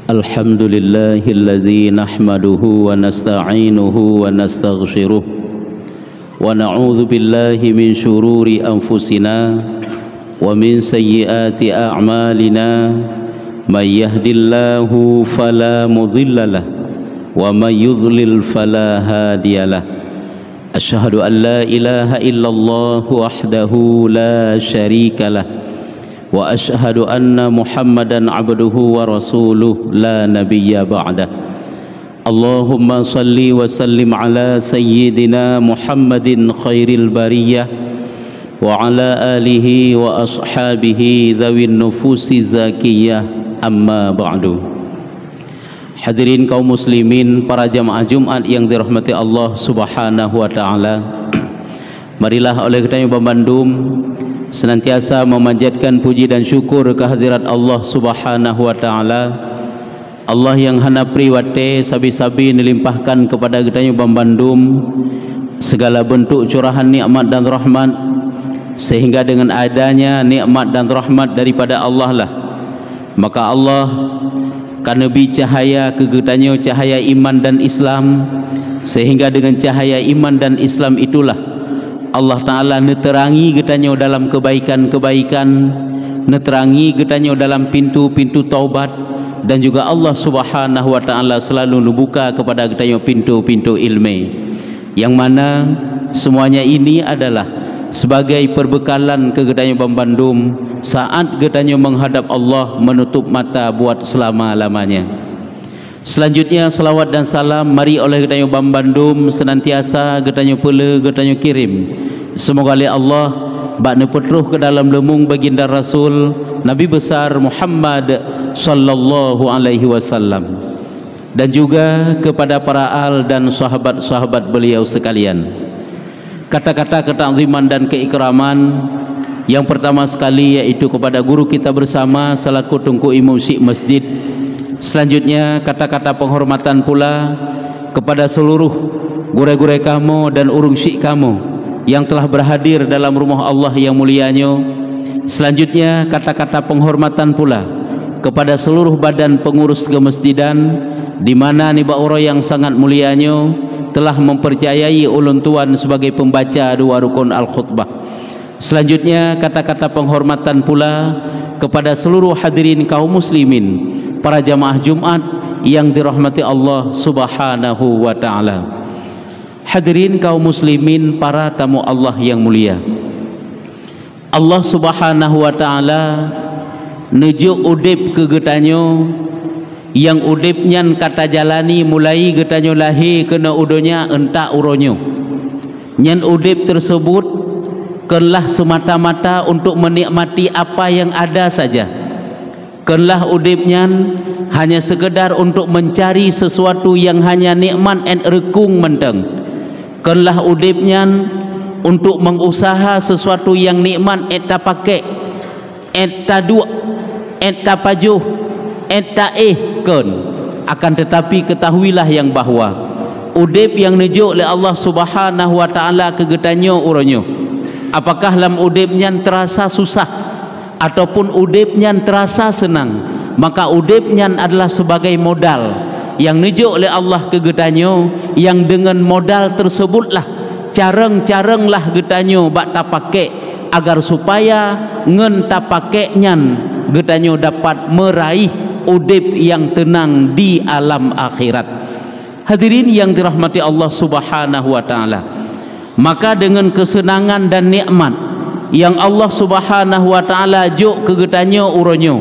الحمد لله الذي نحمده ونستعينه ونستغفره ونعوذ بالله من شرور أنفسنا ومن سيئات أعمالنا من يهد الله فلا مضل له ومن يضلل فلا هادي له أشهد أن لا إله إلا الله وحده لا شريك له وأشهد أن محمدا عبده ورسوله لا نبي بعده اللهم صل وسلم على سيدنا محمد خير البرية وعلى آله وأصحابه ذوي النفوس الزكية أما بعد. Hadirin kaum muslimin, para jamaah Jumat yang dirahmati Allah Subhanahu wa taala. Marilah oleh karenanya Bandung senantiasa memanjatkan puji dan syukur kehadirat Allah Subhanahu wa taala. Allah yang hana priwate sabi-sabi nilimpahkan kepada kita Bandung segala bentuk curahan nikmat dan rahmat, sehingga dengan adanya nikmat dan rahmat daripada Allah lah, maka Allah karena cahaya kegetanya cahaya iman dan Islam, sehingga dengan cahaya iman dan Islam itulah Allah Ta'ala neterangi getanya dalam kebaikan-kebaikan, neterangi getanya dalam pintu-pintu taubat, dan juga Allah Subhanahu wa Ta'ala selalu membuka kepada getanya pintu-pintu ilmu, yang mana semuanya ini adalah sebagai perbekalan ke getanya Bandung saat getanya menghadap Allah, menutup mata buat selama-lamanya. Selanjutnya salawat dan salam mari oleh getanya Bandung senantiasa getanya pula getanya kirim, semoga oleh Allah bakna petruh ke dalam lemung baginda Rasul Nabi besar Muhammad sallallahu alaihi wasallam, dan juga kepada para al dan sahabat-sahabat beliau sekalian. Kata-kata ketakziman dan keikraman yang pertama sekali yaitu kepada guru kita bersama selaku tungku imam syekh masjid. Selanjutnya kata-kata penghormatan pula kepada seluruh gure-gure kamu dan urung syekh kamu yang telah berhadir dalam rumah Allah yang mulianya. Selanjutnya kata-kata penghormatan pula kepada seluruh badan pengurus kemasjidan, di mana niba orang yang sangat mulianya telah mempercayai ulun tuan sebagai pembaca dua rukun al-khutbah. Selanjutnya kata-kata penghormatan pula kepada seluruh hadirin kaum muslimin, para jamaah Jumat yang dirahmati Allah Subhanahu wa taala. Hadirin kaum muslimin, para tamu Allah yang mulia, Allah Subhanahu wa taala nuju udip ke getanyo yang udip nyan kata jalani mulai getanyo lahir kena udonya entak uronyo. Nyan udip tersebut kenlah semata-mata untuk menikmati apa yang ada saja. Kenlah udip nyan hanya sekedar untuk mencari sesuatu yang hanya nikmat and rekung menteng. Kenlah udip nyan untuk mengusaha sesuatu yang nikmat eta pakai, eta dua, eta pajuh, eta ken. Akan tetapi ketahuilah yang bahwa udip yang nejuk oleh Allah Subhanahu wa taala kegetanyo uronyo, apakah lam udipnya terasa susah ataupun udipnya terasa senang, maka udipnya adalah sebagai modal yang nejuk oleh Allah kegetanyo, yang dengan modal tersebutlah careng-carenglah getanyo bak tapake agar supaya ngen tapake nyan getanyo dapat meraih udip yang tenang di alam akhirat. Hadirin yang dirahmati Allah Subhanahu wa taala, maka dengan kesenangan dan nikmat yang Allah Subhanahu wa taala juk ke getanyo uronyo,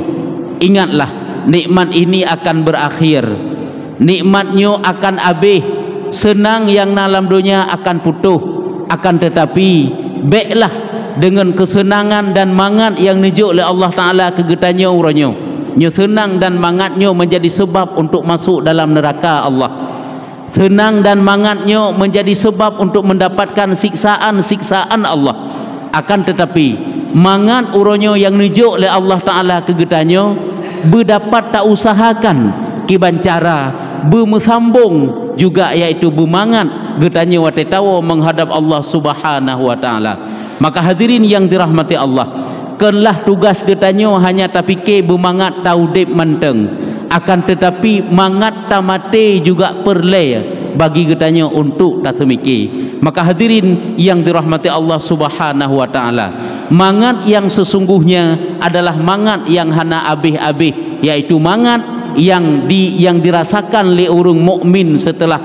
ingatlah nikmat ini akan berakhir, nikmatnya akan habis, senang yang dalam dunia akan putuh. Akan tetapi baiklah dengan kesenangan dan mangat yang nijuk oleh Allah taala ke getanyo uronyo, nyo senang dan mangatnya menjadi sebab untuk masuk dalam neraka Allah. Senang dan mangatnya menjadi sebab untuk mendapatkan siksaan-siksaan Allah. Akan tetapi mangat uronyo yang nijuk oleh Allah Ta'ala kegetanyo berdapat tak usahakan kiban cara bermesambung juga, yaitu bermangat getanyo watetawo menghadap Allah Subhanahu wa Ta'ala. Maka hadirin yang dirahmati Allah, kenlah tugas getanyo hanya tapi ke bermangat taudip manteng akan tetapi mangat tamate juga perle bagi katanya untuk tak semikir. Maka hadirin yang dirahmati Allah Subhanahu wa taala, mangat yang sesungguhnya adalah mangat yang hana abih-abih, yaitu mangat yang dirasakan oleh orang mukmin setelah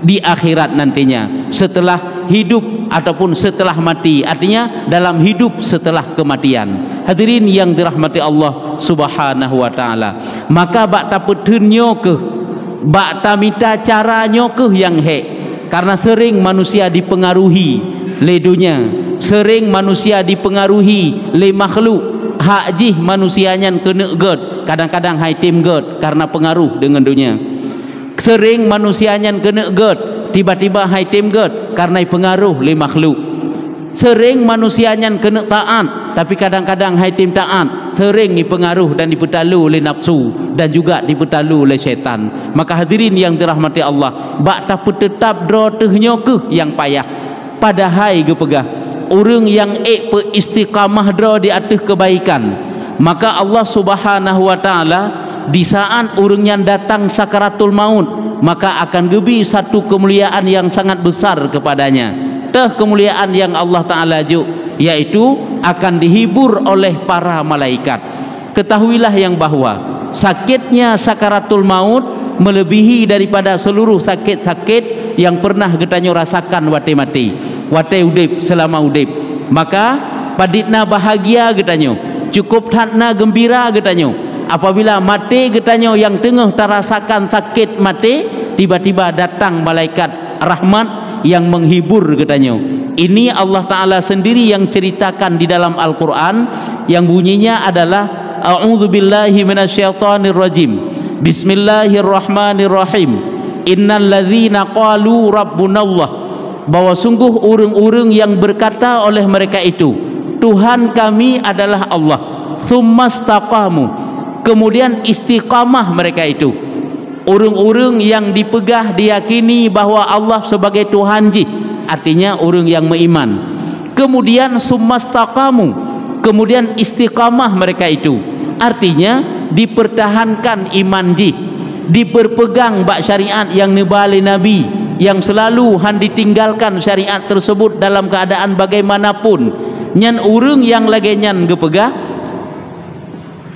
di akhirat nantinya, setelah hidup ataupun setelah mati, artinya dalam hidup setelah kematian. Hadirin yang dirahmati Allah Subhanahu wa taala, maka bak tapetunyo ke bak tamita caranya ke yang hek, karena sering manusia dipengaruhi le dunia, sering manusia dipengaruhi le makhluk, hak jih manusianya kena ged, kadang-kadang hai tim ged karena pengaruh dengan dunia. Sering manusianya kena ged, tiba-tiba hai tim ged karena pengaruh le makhluk. Sering manusianya kena taat, tapi kadang-kadang hai tim taat sering dipengaruh dan dipetalu oleh nafsu dan juga dipetalu oleh syaitan. Maka hadirin yang dirahmati Allah, bak tapi tetap drotehnya ke yang payah padahal gepegah orang yang istiqamah dro di atas kebaikan, maka Allah Subhanahu wa taala di saat orangnya datang sakaratul maut, maka akan gebi satu kemuliaan yang sangat besar kepadanya. Teh kemuliaan yang Allah Ta'ala juk, yaitu akan dihibur oleh para malaikat. Ketahuilah yang bahwa sakitnya sakaratul maut melebihi daripada seluruh sakit-sakit yang pernah getanyo rasakan wate mati, wate udip selama udip. Maka paditna bahagia getanyo, cukup tatna gembira getanyo apabila mati getanyo yang tengah terasakan sakit mati, tiba-tiba datang malaikat rahmat yang menghibur getanyo. Ini Allah Ta'ala sendiri yang ceritakan di dalam Al-Quran, yang bunyinya adalah a'udzubillahi minasyaitonirrajim, bismillahirrahmanirrahim, innal ladzina qalu rabbunallah, bahwa sungguh urung-urung yang berkata oleh mereka itu Tuhan kami adalah Allah, tsumastaqamu, kemudian istiqamah mereka itu, urung-urung yang dipegah diyakini bahwa Allah sebagai Tuhan ji, artinya urung yang beriman, kemudian sumastaqamu, kemudian istiqamah mereka itu, artinya dipertahankan iman ji, diperpegang bak syariat yang nibali Nabi, yang selalu ditinggalkan syariat tersebut dalam keadaan bagaimanapun. Nyan urung yang lagi nyan gepegah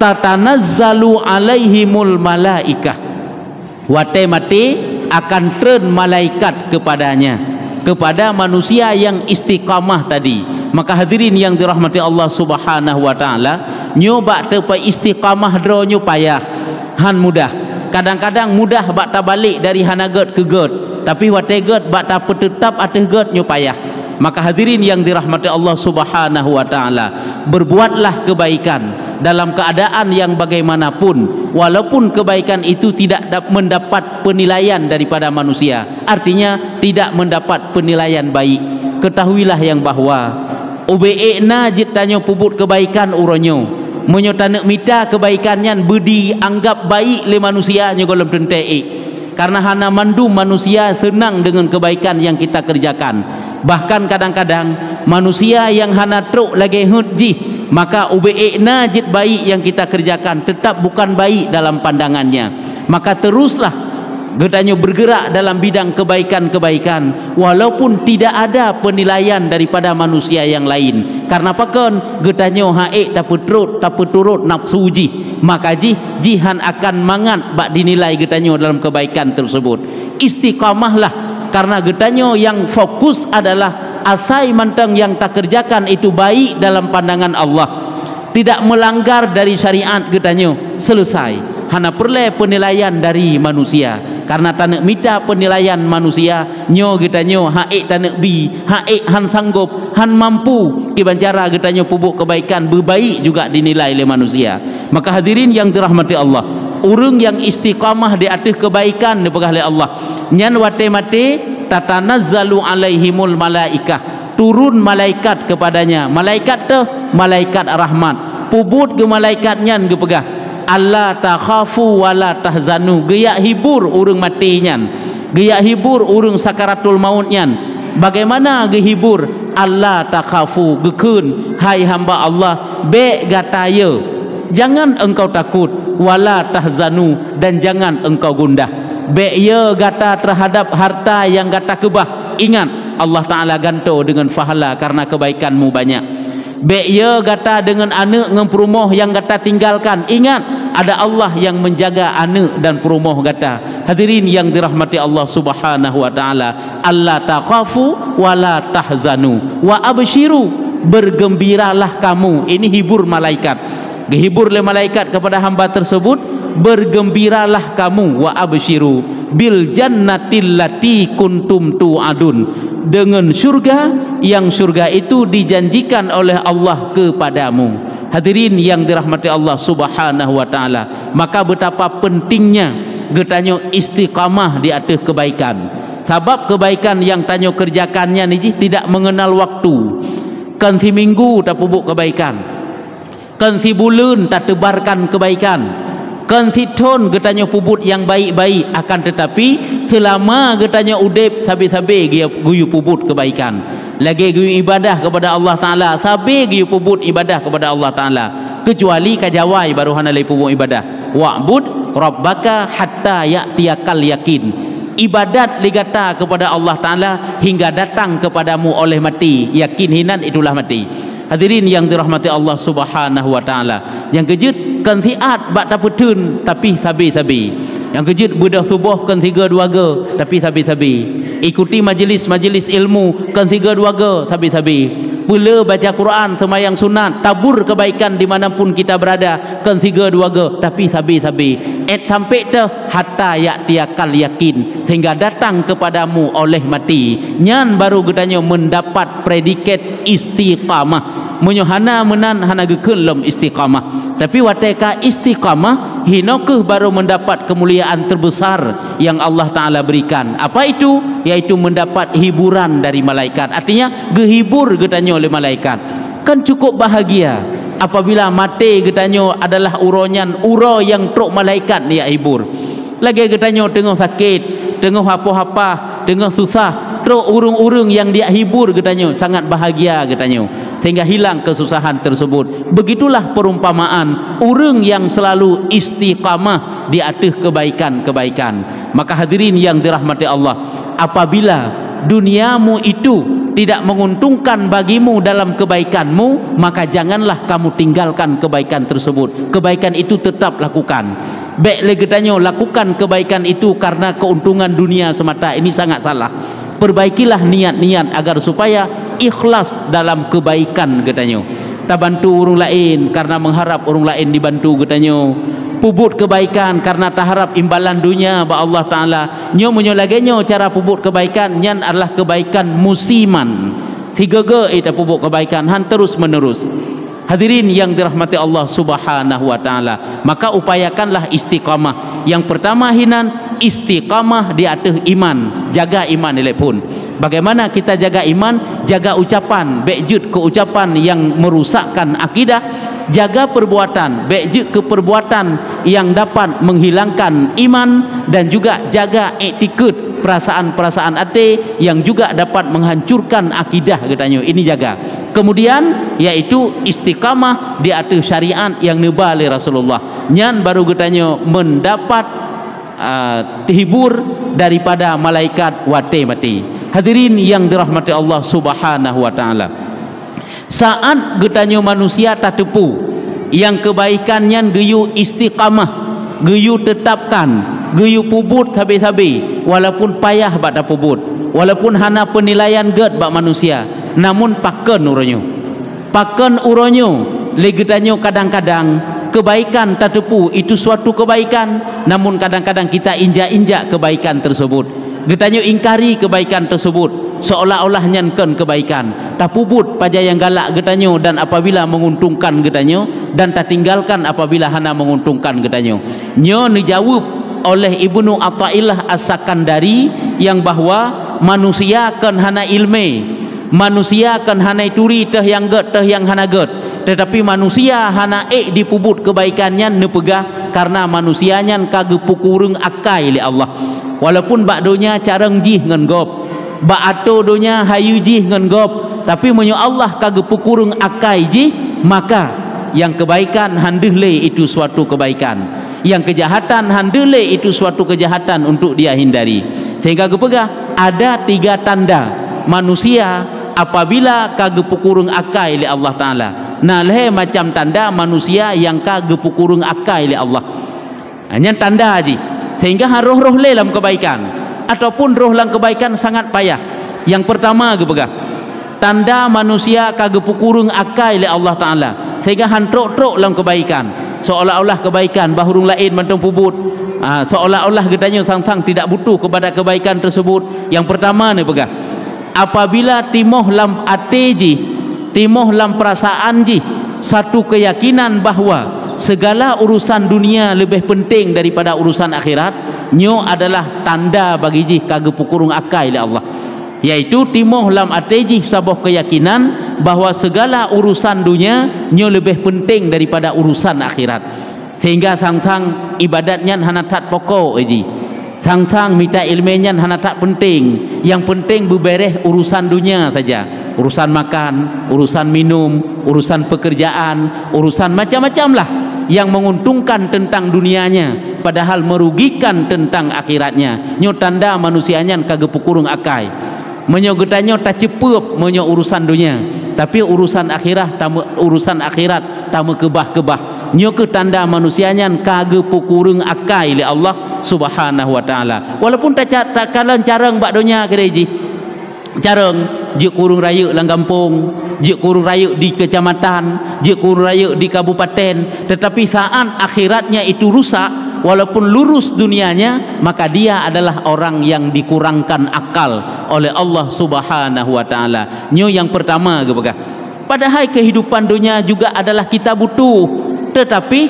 tatanazzalu alaihimul malaikah, wate mati akan turun malaikat kepadanya, kepada manusia yang istiqamah tadi. Maka hadirin yang dirahmati Allah Subhanahu wa taala, nyoba tepa istiqamah dro nyo payah, han mudah. Kadang-kadang mudah bak ta balik dari hanaget ke ged, tapi wate ged bak ta tetap atas ged nyo payah. Maka hadirin yang dirahmati Allah Subhanahu wa taala, berbuatlah kebaikan dalam keadaan yang bagaimanapun, walaupun kebaikan itu tidak mendapat penilaian daripada manusia, artinya tidak mendapat penilaian baik. Ketahuilah yang bahwa ube'na jitanyo pubut kebaikan uronyo, menyotanek mita kebaikannya budi anggap baik le manusia nyo golem tentei, karena hana mandu manusia senang dengan kebaikan yang kita kerjakan. Bahkan kadang-kadang manusia yang hana truk lagi hudji, maka ube'na jit baik yang kita kerjakan tetap bukan baik dalam pandangannya. Maka teruslah getanyo bergerak dalam bidang kebaikan-kebaikan walaupun tidak ada penilaian daripada manusia yang lain. Karena pakon getanyo haik tak turut nafsu ji, maka jihan akan mangat bak dinilai getanyo dalam kebaikan tersebut. Istiqamahlah, karena getanyo yang fokus adalah asai mantang yang tak kerjakan itu baik dalam pandangan Allah, tidak melanggar dari syariat getanyo, selesai. Hana perle penilaian dari manusia, karena tanek mita penilaian manusia nyo getanyo haik tanek bi, haik han sanggup, han mampu kibancara getanyo pubuk kebaikan berbaik juga dinilai oleh manusia. Maka hadirin yang dirahmati Allah, urung yang istiqamah di atas kebaikan dipegah oleh Allah, nyan wate mate tatanazzalu alaihimul malaikah, turun malaikat kepadanya. Malaikat tu malaikat rahmat, pubut ke malaikat nyan gepegah Allah takhafu wala tahzanu, geyak hibur urung mati nyan, geyak hibur urung sakaratul maut nyan. Bagaimana gehibur? Allah takhafu, gekun hai hamba Allah be gataya, jangan engkau takut, wala tahzanu, dan jangan engkau gundah. Be ye gata terhadap harta yang gata kebah, ingat Allah Ta'ala ganto dengan pahala karena kebaikanmu banyak. Be ye gata dengan anak dengan perumoh yang gata tinggalkan, ingat ada Allah yang menjaga anak dan perumoh gata. Hadirin yang dirahmati Allah Subhanahu wa Ta'ala, alla takhafu wala tahzanu wa abshiru, bergembiralah kamu. Ini hibur malaikat, dihibur oleh malaikat kepada hamba tersebut, bergembiralah kamu, wa abshiru bil jannatil lati kuntum tu'adun, dengan surga yang surga itu dijanjikan oleh Allah kepadamu. Hadirin yang dirahmati Allah Subhanahu wa Ta'ala, maka betapa pentingnya getanyo istiqamah di atas kebaikan. Sebab kebaikan yang tanyo kerjakannya ni tidak mengenal waktu. Kan si minggu tak pupuk kebaikan, kan si bulan tak tebarkan kebaikan, kan si tahun getanyo puput yang baik-baik, akan tetapi selama getanyo udip sabi-sabi guyu puput kebaikan, lagi guyu ibadah kepada Allah Ta'ala, sabi guyu puput ibadah kepada Allah Ta'ala, kecuali kajawai baru hanalai puput ibadah. Wa'bud rabbaka hatta ya'tiyakal yakin, ibadat ligata kepada Allah Ta'ala hingga datang kepadamu oleh mati, yakin hinan itulah mati. Hadirin yang dirahmati Allah Subhanahu wa Ta'ala, yang kejut kan siat bak taputun tapi sabi-sabi, yang kejut bedah subuh kan 3-2 ge tapi sabi-sabi, ikuti majlis-majlis ilmu kan 3-2 ge sabi-sabi, pula baca Quran semayang sunat, tabur kebaikan dimanapun kita berada kan 3-2 ge tapi sabi-sabi, sampai te hatta ya'tiyakal yakin, sehingga datang kepadamu oleh mati. Nyan baru getanyo mendapat predikat istiqamah. Menyohana menan hana gekeun lem istiqamah, tapi wateka istiqamah hinokeh baru mendapat kemuliaan terbesar yang Allah Ta'ala berikan. Apa itu? Yaitu mendapat hiburan dari malaikat. Artinya gehibur getanyo oleh malaikat. Kan cukup bahagia apabila mati getanyo adalah uronyan uro yang truk malaikat ni hibur. Lagi getanyo tengah sakit, tengah apa-apa, tengah susah, truk urung-urung yang dia hibur getanyo, sangat bahagia getanyo, sehingga hilang kesusahan tersebut. Begitulah perumpamaan urung yang selalu istiqamah di atas kebaikan-kebaikan. Maka hadirin yang dirahmati Allah, apabila duniamu itu tidak menguntungkan bagimu dalam kebaikanmu, maka janganlah kamu tinggalkan kebaikan tersebut. Kebaikan itu tetap lakukan. Baik lagi tanya, lakukan kebaikan itu karena keuntungan dunia semata, ini sangat salah. Perbaikilah niat-niat agar supaya ikhlas dalam kebaikan katanya. Tak bantu orang lain karena mengharap orang lain dibantu katanya. Puput kebaikan karena tak harap imbalan dunia ba Allah Ta'ala. Nyo laganya cara puput kebaikan nyan adalah kebaikan musiman. 3 itu puput kebaikan han terus menerus. Hadirin yang dirahmati Allah Subhanahu wa Ta'ala, maka upayakanlah istiqamah. Yang pertama hinan istiqamah di atas iman, jaga iman nilai pun. Bagaimana kita jaga iman? Jaga ucapan, bejut ke ucapan yang merusakkan akidah, jaga perbuatan, bejut ke perbuatan yang dapat menghilangkan iman, dan juga jaga etikut, perasaan-perasaan hati yang juga dapat menghancurkan akidah katanya. Ini jaga. Kemudian yaitu istiqamah di atas syariat yang neba oleh Rasulullah. Nyan baru katanya mendapat hibur daripada malaikat wate mati. Hadirin yang dirahmati Allah Subhanahu wa Ta'ala, saat getanya manusia tak tepu yang kebaikannya geyu istiqamah, geyu tetapkan, geyu pubut sabi-sabi, walaupun payah bak pubut, walaupun hana penilaian ged bak manusia, namun paken uronyo legetanyo. Kadang-kadang kebaikan tak tepu itu suatu kebaikan, namun kadang-kadang kita injak-injak kebaikan tersebut, getanyo ingkari kebaikan tersebut seolah-olah nyankan kebaikan, tak pubut paja yang galak getanyo, dan apabila menguntungkan getanyo, dan tak tinggalkan apabila hana menguntungkan getanyo. Nyo dijawab oleh Ibnu Athaillah As-Sakandari yang bahwa manusia kan hana ilme, manusia kan hana turi teh yang ged teh yang hana ged, tetapi manusia hana dipubut kebaikannya nepegah karena manusianya kagepukurung akai li Allah. Walaupun bakdonya careng jih ngan gop, bak ato donya hayu jih ngan gop, tapi menyo Allah kagepukurung akai jih, maka yang kebaikan handele itu suatu kebaikan, yang kejahatan handele itu suatu kejahatan untuk dia hindari. Sehingga kepegah ada 3 tanda manusia apabila kagepukurung akai oleh Allah Ta'ala. Nah leh macam tanda manusia yang kagepukurung akai oleh Allah. Hanya tanda aja. Sehingga roh-roh le dalam kebaikan ataupun roh dalam kebaikan sangat payah. Yang pertama kepegah tanda manusia kagepukurung akai oleh Allah Ta'ala, sehingga hantrok-trok dalam kebaikan, seolah-olah kebaikan bahurung lain mantong pubut, seolah-olah getanya sang-sang tidak butuh kepada kebaikan tersebut. Yang pertama ni pegah apabila timoh lam ateji, timoh lam perasaan ji satu keyakinan bahawa segala urusan dunia lebih penting daripada urusan akhirat, nyo adalah tanda bagi ji kagepukurung akai oleh Allah. Yaitu timoh lam ateji sebuah keyakinan bahawa segala urusan dunia nyo lebih penting daripada urusan akhirat. Sehingga sang-sang ibadatnya hana tak pokok aji, sang-sang minta ilmunya hana tak penting. Yang penting beberes urusan dunia saja, urusan makan, urusan minum, urusan pekerjaan, urusan macam-macam lah yang menguntungkan tentang dunianya padahal merugikan tentang akhiratnya. Nyo tanda manusianya kagepukurung akai. Menyo getanya tak cepep menyo urusan dunia, tapi urusan akhirat tamu kebah-kebah. Nyo ke tanda manusianya kagepukurung akai oleh Allah Subhanahu wa taala. Walaupun tak kalan carang bak dunia kereji. Carang je kurung raya lang kampung, je kurung raya di kecamatan, je kurung raya di kabupaten, tetapi saat akhiratnya itu rusak walaupun lurus dunianya, maka dia adalah orang yang dikurangkan akal oleh Allah Subhanahu wa taala. Nyo yang pertama kepegah. Padahal kehidupan dunia juga adalah kita butuh, tetapi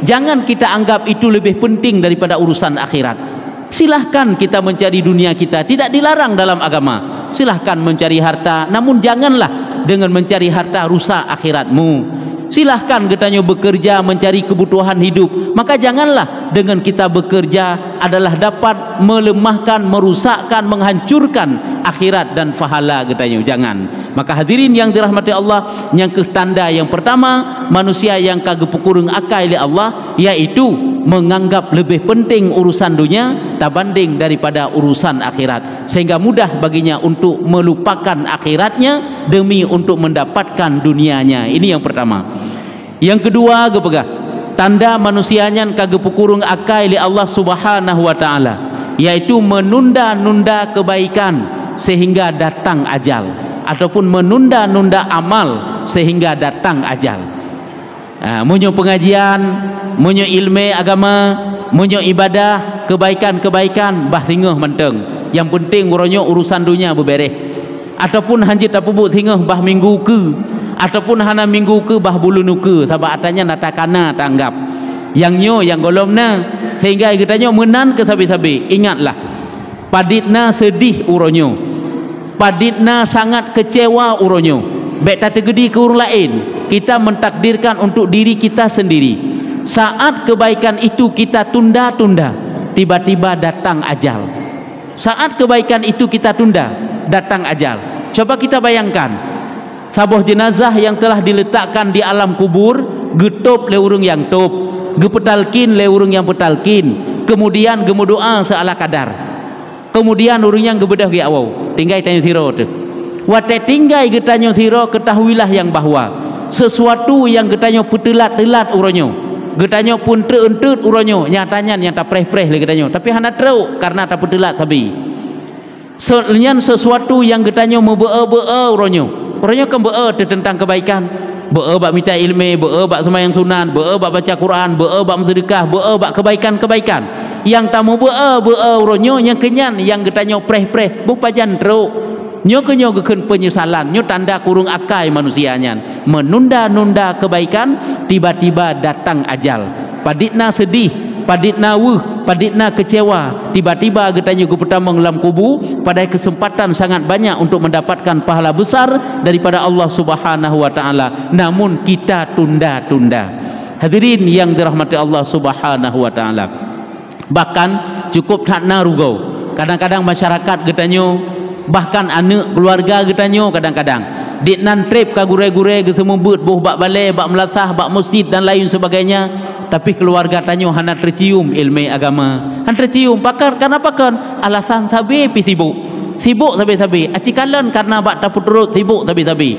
jangan kita anggap itu lebih penting daripada urusan akhirat. Silahkan kita mencari dunia kita, tidak dilarang dalam agama. Silahkan mencari harta, namun janganlah dengan mencari harta rusak akhiratmu. Silahkan katanya bekerja mencari kebutuhan hidup, maka janganlah dengan kita bekerja adalah dapat melemahkan, merusakkan, menghancurkan akhirat dan pahala katanya. Jangan. Maka hadirin yang dirahmati Allah, yang ketanda yang pertama manusia yang kagepukurung akai oleh Allah, yaitu menganggap lebih penting urusan dunia tabanding daripada urusan akhirat, sehingga mudah baginya untuk melupakan akhiratnya demi untuk mendapatkan dunianya. Ini yang pertama. Yang kedua kepegah tanda manusianya kagepukurung akai oleh Allah Subhanahu wa taala, yaitu menunda-nunda kebaikan sehingga datang ajal, ataupun menunda-nunda amal sehingga datang ajal. Munyo pengajian, munyo ilmu agama, munyo ibadah, kebaikan-kebaikan bah tingah menteng. Yang penting uronyo urusan dunia beberes. Ataupun hanjit apubuk tingah bah minggu ke, ataupun hana minggu ke bah bulu ke, sabab atanya natakana tanggap. Yang nyo yang golomna sehingga katanya menan ke sabi-sabi. Ingatlah, paditna sedih uronyo, paditna sangat kecewa uronyo. Baik tak tergedi ke orang lain, kita mentakdirkan untuk diri kita sendiri. Saat kebaikan itu kita tunda-tunda, tiba-tiba datang ajal. Saat kebaikan itu kita tunda, datang ajal. Coba kita bayangkan, sebuah jenazah yang telah diletakkan di alam kubur, getup le urung yang top, gepetalkin le urung yang petalkin, kemudian gemudoa seala kadar, kemudian urung yang gebedah ge awau, tinggal tanya siro tu. Wate tinggal getanyo siro, ketahuilah yang bahwa sesuatu yang getanyo petelat-telat uronyo, getanyo pun terentut uronyo, nyatanya yang tak preh-preh le getanyo, tapi hana teruk karena tak petelat tapi. Soalnya sesuatu yang getanyo membee-bee uronyo, uronyo kan bee tentang kebaikan, bee bak minta ilmu, bee bak sembahyang sunan, bee bak baca Quran, bee bak sedekah, bee bak kebaikan-kebaikan. Yang tamu bee uronyo yang kenyan, yang getanyo preh-preh, bu pajan teruk. Nyo keun penyesalan, nyo tanda kurung akai manusianya, menunda-nunda kebaikan, tiba-tiba datang ajal. Paditna sedih, paditna paditna kecewa, tiba-tiba getanya ku pertama dalam kubu, pada kesempatan sangat banyak untuk mendapatkan pahala besar daripada Allah Subhanahu wa taala, namun kita tunda-tunda. Hadirin yang dirahmati Allah Subhanahu wa taala. Bahkan cukup tak narugau. Kadang-kadang masyarakat getanyo, bahkan anak keluarga getanyo kadang-kadang Dik nan trip ka gure-gure ke semua but boh bak balai, bak melasah, bak masjid dan lain sebagainya. Tapi keluarga tanyo hana tercium ilmu agama. Han tercium pakar kenapa kan? Alasan sabi pi sibuk. Sibuk sabi-sabi. Acikalan karena bak taput turut sibuk sabi-sabi.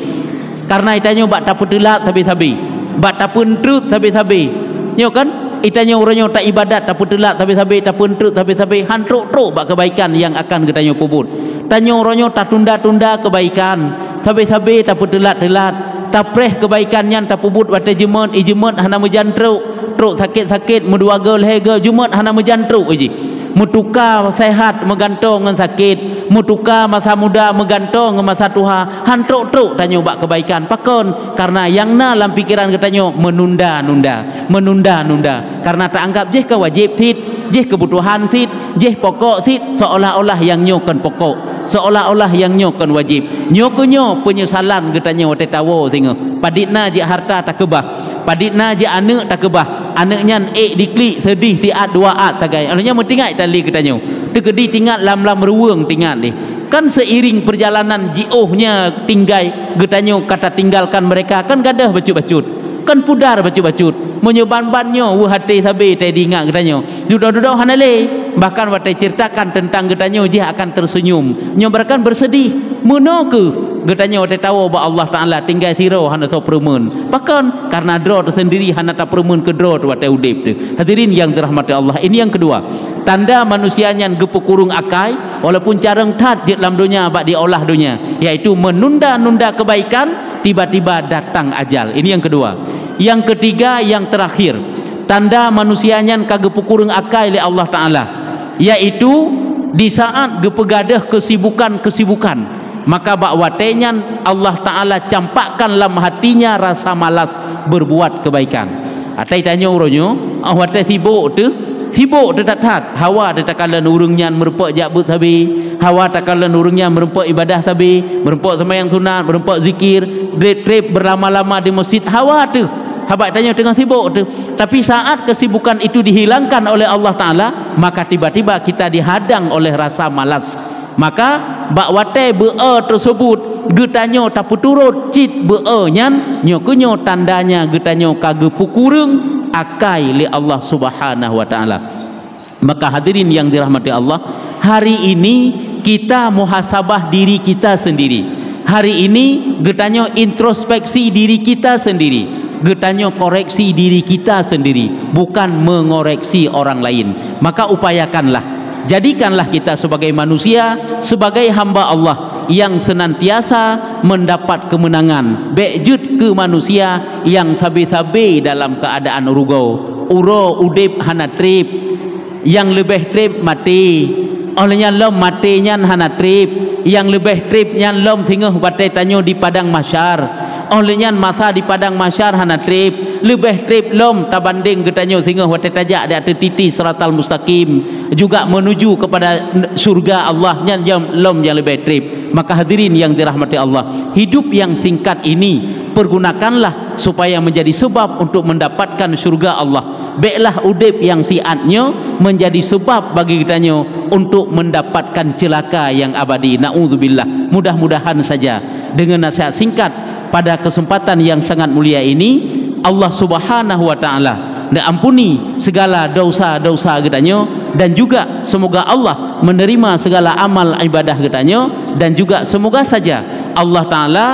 Karena itanyo bak taput telat sabi-sabi. Bak tapun trut sabi-sabi. Nyo kan? Itanyo uranyo tak ibadat taput telat sabi-sabi, tapun trut sabi-sabi. Han truk-truk bak kebaikan yang akan ketanyo puput. Tanyo uranyo tak tunda-tunda kebaikan. Sabi-sabi tak telat-telat, tak preh kebaikannya tak pubut wate jemet hana menjantruk, truk sakit-sakit muduaga lehega jemet hana menjantruk aje. Mutuka sehat mengantung dengan sakit, mutuka masa muda mengantung dengan masa tua. Han truk tanyo bak kebaikan pakon karena yang na dalam pikiran ketanyo menunda-nunda. Karena tak anggap jeh ke wajib tit, jeh kebutuhan tit, jeh pokok tit, seolah-olah yang nyokan pokok, seolah-olah yang nyokan wajib. Nyokunyo penyesalan ketanyo wate tawo singa. Paditna je harta tak kebah, paditna je anak tak kebah. Anaknya diklik sedih siat dua at tagai. Alanya mentingat tali ketanyo. Tegedi tinggal lam-lam ruang tinggal ni. Kan seiring perjalanan jiohnya tinggai getanyo kata tinggalkan mereka kan gadah bacut-bacut. Kan pudar bacut-bacut. Menyoban-banyo hati sabi tadi ingat getanyo. Duduk-duduk hanale. Bahkan watai ceritakan tentang getanyo dia akan tersenyum. Nyobarkan bersedih. Mono ke getanyo watai tahu bahawa Allah Taala tinggal siro hana tahu permen. Bahkan karena draw tersendiri hana tak permen ke draw watai udip tu. Hadirin yang dirahmati Allah. Ini yang kedua. Tanda manusianya yang gepu kurung akai walaupun carang tat di dalam dunia bak diolah dunia, yaitu menunda-nunda kebaikan, tiba-tiba datang ajal. Ini yang kedua. Yang ketiga, yang terakhir, tanda manusianya yang kagepu kurung akai oleh Allah Taala, yaitu di saat gepegadah kesibukan, maka bak watenya Allah Taala campakkan dalam hatinya rasa malas berbuat kebaikan. Atai tanya uronyo, watai sibuk tu tak hawa tak kalan urungnya merempak jabut sabi, hawa tak kalan urungnya merempak ibadah sabi, merempak sembahyang sunat, merempak zikir, trip berlama-lama di masjid, hawa tu habak tanya tengah sibuk tu. Tapi saat kesibukan itu dihilangkan oleh Allah Taala, maka tiba-tiba kita dihadang oleh rasa malas. Maka bak wate bea tersebut getanyo tak puturut cit bea nyan nyokunyo tandanya getanyo kagepu kurung akai li Allah Subhanahu wa taala. Maka hadirin yang dirahmati Allah, hari ini kita muhasabah diri kita sendiri. Hari ini getanyo introspeksi diri kita sendiri, getanyo koreksi diri kita sendiri, bukan mengoreksi orang lain. Maka upayakanlah, jadikanlah kita sebagai manusia, sebagai hamba Allah yang senantiasa mendapat kemenangan. Bejut ke manusia yang sabi-sabi dalam keadaan rugau, uro udip hana trip, yang lebih trip mati. Olehnya lom matinya hana trip, yang lebih tripnya lom tinggal batai tanyo di padang mahsyar. Olehnya masa di padang mahsyar hana trip, lebih trip lom tabanding getanyo sehingga watai tajak di atas titi siratal mustaqim, juga menuju kepada surga Allah yang lom yang lebih trip. Maka hadirin yang dirahmati Allah, hidup yang singkat ini pergunakanlah supaya menjadi sebab untuk mendapatkan surga Allah. Baiklah udip yang siatnya menjadi sebab bagi kitanya untuk mendapatkan celaka yang abadi. Na'udzubillah. Mudah-mudahan saja dengan nasihat singkat pada kesempatan yang sangat mulia ini, Allah Subhanahu wa taala ampuni segala dosa-dosa kitanya, dan juga semoga Allah menerima segala amal ibadah kitanya, dan juga semoga saja Allah taala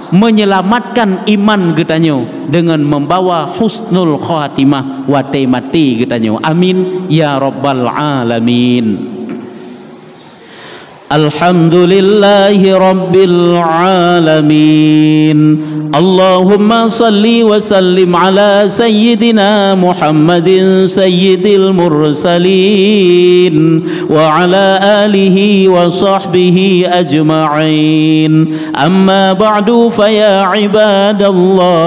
menyelamatkan iman kitanya dengan membawa husnul khatimah watai mati kitanya. Amin ya rabbal alamin. Alhamdulillahi rabbil alamin. Allahumma salli wa sallim ala sayyidina Muhammadin sayyidil mursalin wa ala alihi wa sahbihi ajma'in. Amma ba'du fa ya ibadallah,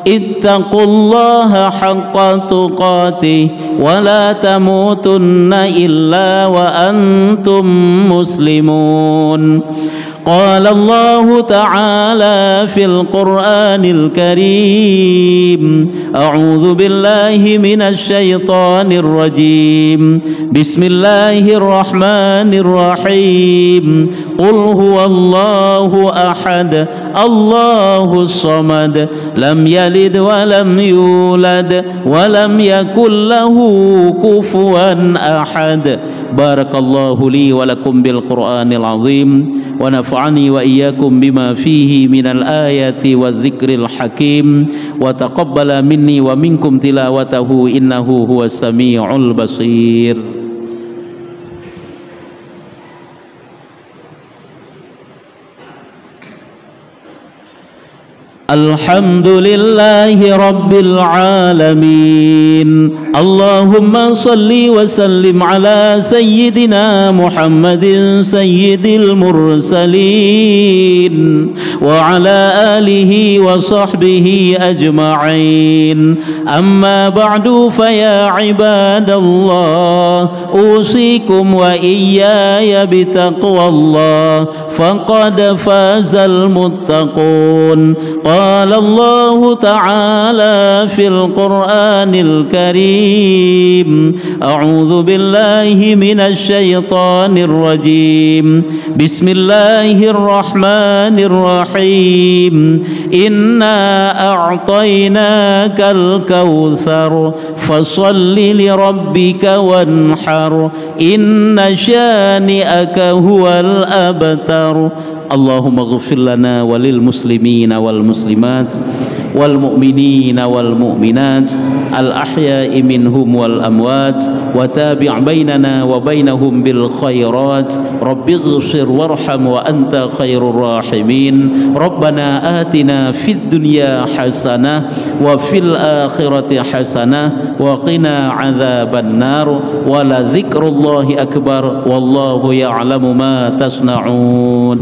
ittaqullaha haqqa tuqatih wa la tamutunna illa wa antum muslimun. قال الله تعالى في القرآن الكريم أعوذ بالله من الشيطان الرجيم بسم الله الرحمن الرحيم قل هو الله أحد الله الصمد لم يلد ولم يولد ولم يكن له كفوا أحد. بارك الله لي ولكم بالقرآن العظيم ونفعني وإياكم بما فيه من الآيات والذكر الحكيم وتقبل مني ومنكم تلاوته إنه هو السميع البصير. الحمد لله رب العالمين اللهم صل وسلم على سيدنا محمد سيد المرسلين وعلى آله وصحبه أجمعين. أما بعد فيا عباد الله أوصيكم وإياي بتقوى الله فقد فاز المتقون. قال الله تعالى في القرآن الكريم أعوذ بالله من الشيطان الرجيم بسم الله الرحمن الرحيم إنا أعطيناك الكوثر فصل لربك وانحر إن شانئك هو الأبتر. اللهم اغفر لنا وللمسلمين والمسلمات والمؤمنين والمؤمنات الأحياء منهم والأموات وتابع بيننا وبينهم بالخيرات. رب اغفر وارحم وأنت خير الراحمين. ربنا آتنا في الدنيا حسنة وفي الآخرة حسنة وقنا عذاب النار ولذكر الله أكبر والله يعلم ما تصنعون.